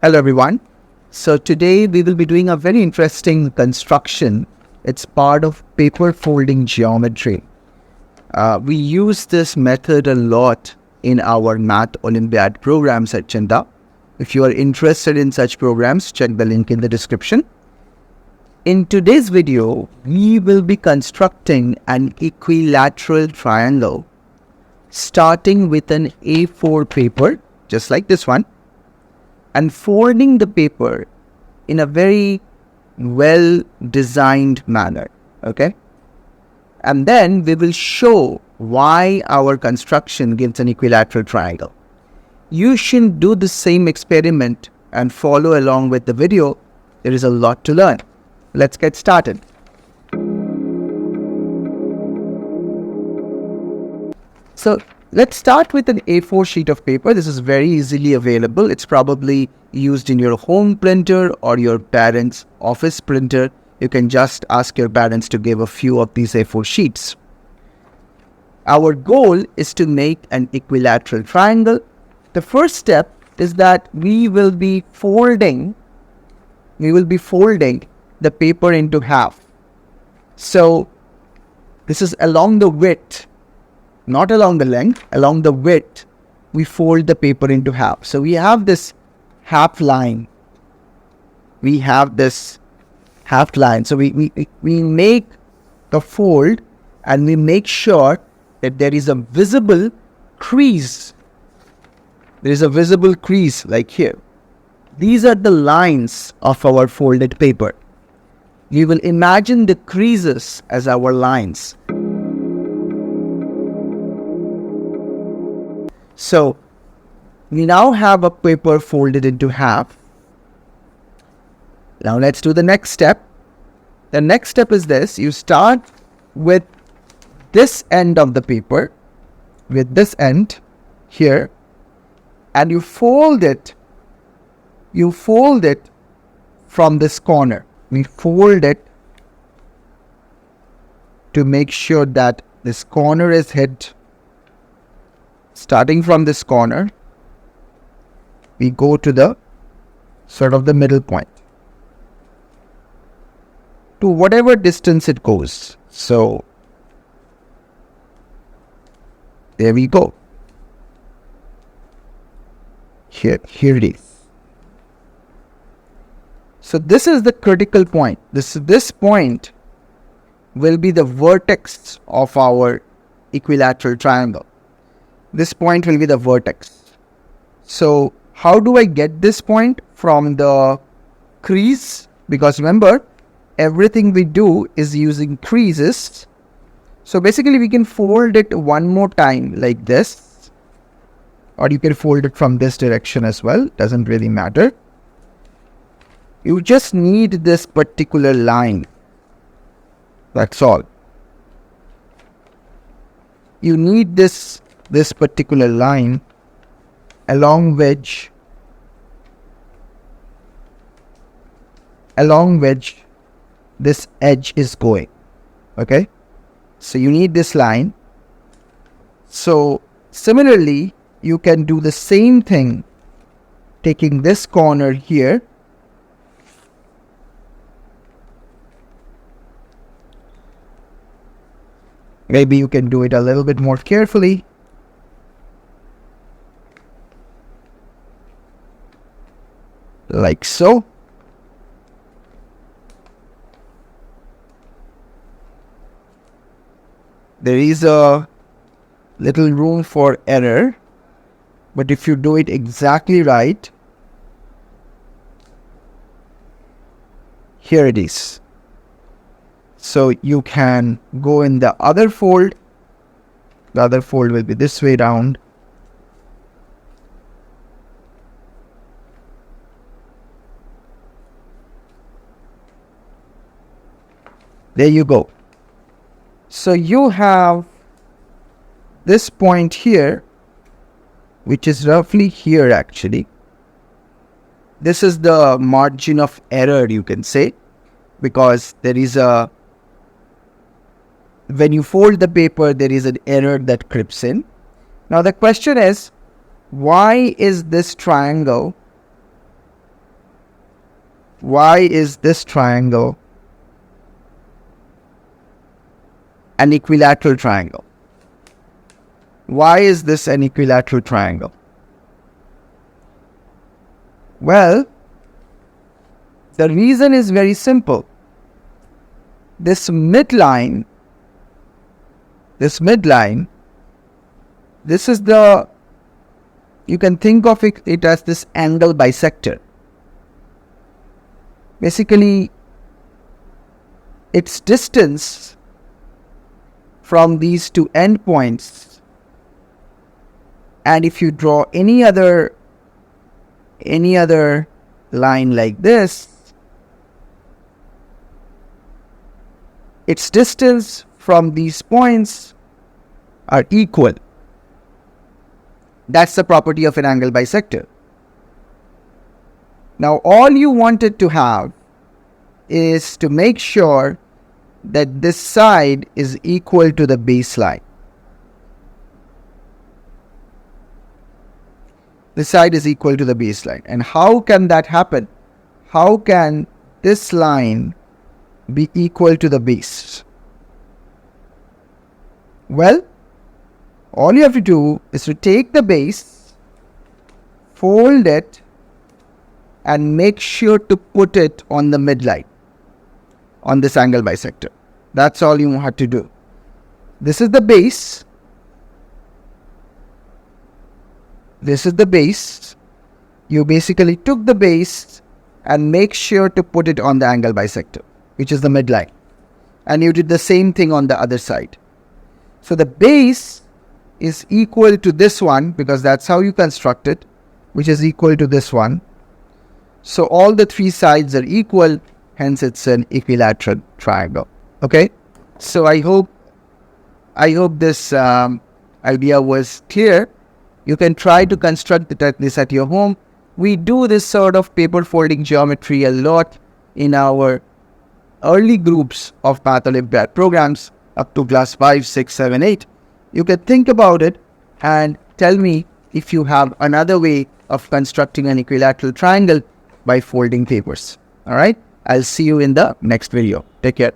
Hello everyone. So today we will be doing a very interesting construction. It's part of paper folding geometry. We use this method a lot in our Math Olympiad programs at Chinda. If you are interested in such programs, check the link in the description. In today's video, we will be constructing an equilateral triangle starting with an A4 paper, just like this one, and folding the paper in a very well-designed manner, okay? And then we will show why our construction gives an equilateral triangle. You should do the same experiment and follow along with the video. There is a lot to learn. Let's get started. So let's start with an A4 sheet of paper. This is very easily available. It's probably used in your home printer or your parents' office printer. You can just ask your parents to give a few of these A4 sheets. Our goal is to make an equilateral triangle. The first step is that we will be folding the paper into half. So this is along the width, not along the length, along the width, we fold the paper into half. So we have this half line. So we make the fold and we make sure that there is a visible crease. There is a visible crease like here. These are the lines of our folded paper. We will imagine the creases as our lines. So we now have a paper folded into half. Now let's do the next step. The next step is this. You start with this end of the paper, with this end here, and you fold it. You fold it from this corner. We fold it to make sure that this corner is hit. Starting from this corner, we go to the sort of the middle point, to whatever distance it goes. So there we go. Here it is. So this is the critical point. This point will be the vertex of our equilateral triangle. This point will be the vertex. So how do I get this point from the crease? Because remember, everything we do is using creases. So basically we can fold it one more time like this. Or you can fold it from this direction as well. Doesn't really matter. You just need this particular line. That's all. You need this particular line along which this edge is going. Okay? So you need this line. So similarly, you can do the same thing taking this corner here. Maybe you can do it a little bit more carefully. Like so. There is a little room for error, but if you do it exactly right, here it is. So you can go in the other fold. The other fold will be this way round. There you go. So you have this point here, which is roughly here actually. This is the margin of error, you can say, because there is a when you fold the paper, there is an error that creeps in. Now the question is, why is this triangle why is this triangle an equilateral triangle? Why is this an equilateral triangle? Well, the reason is very simple. This midline, this is the, you can think of it as this angle bisector. Basically, its distance from these two endpoints, and if you draw any other line like this, its distance from these points are equal. That's the property of an angle bisector. Now, all you wanted to have is to make sure that this side is equal to the baseline. This side is equal to the baseline. And how can that happen? How can this line be equal to the base? Well, all you have to do is to take the base, fold it, and make sure to put it on the midline, on this angle bisector. That's all you have to do. This is the base. This is the base. You basically took the base and make sure to put it on the angle bisector, which is the midline. And you did the same thing on the other side. So the base is equal to this one, because that's how you construct it, which is equal to this one. So all the three sides are equal, hence it's an equilateral triangle. Okay? So I hope this idea was clear. You can try to construct this at your home. We do this sort of paper folding geometry a lot in our early groups of Math Olympiad programs up to class 5, 6, 7, 8. You can think about it and tell me if you have another way of constructing an equilateral triangle by folding papers. Alright? I'll see you in the next video. Take care.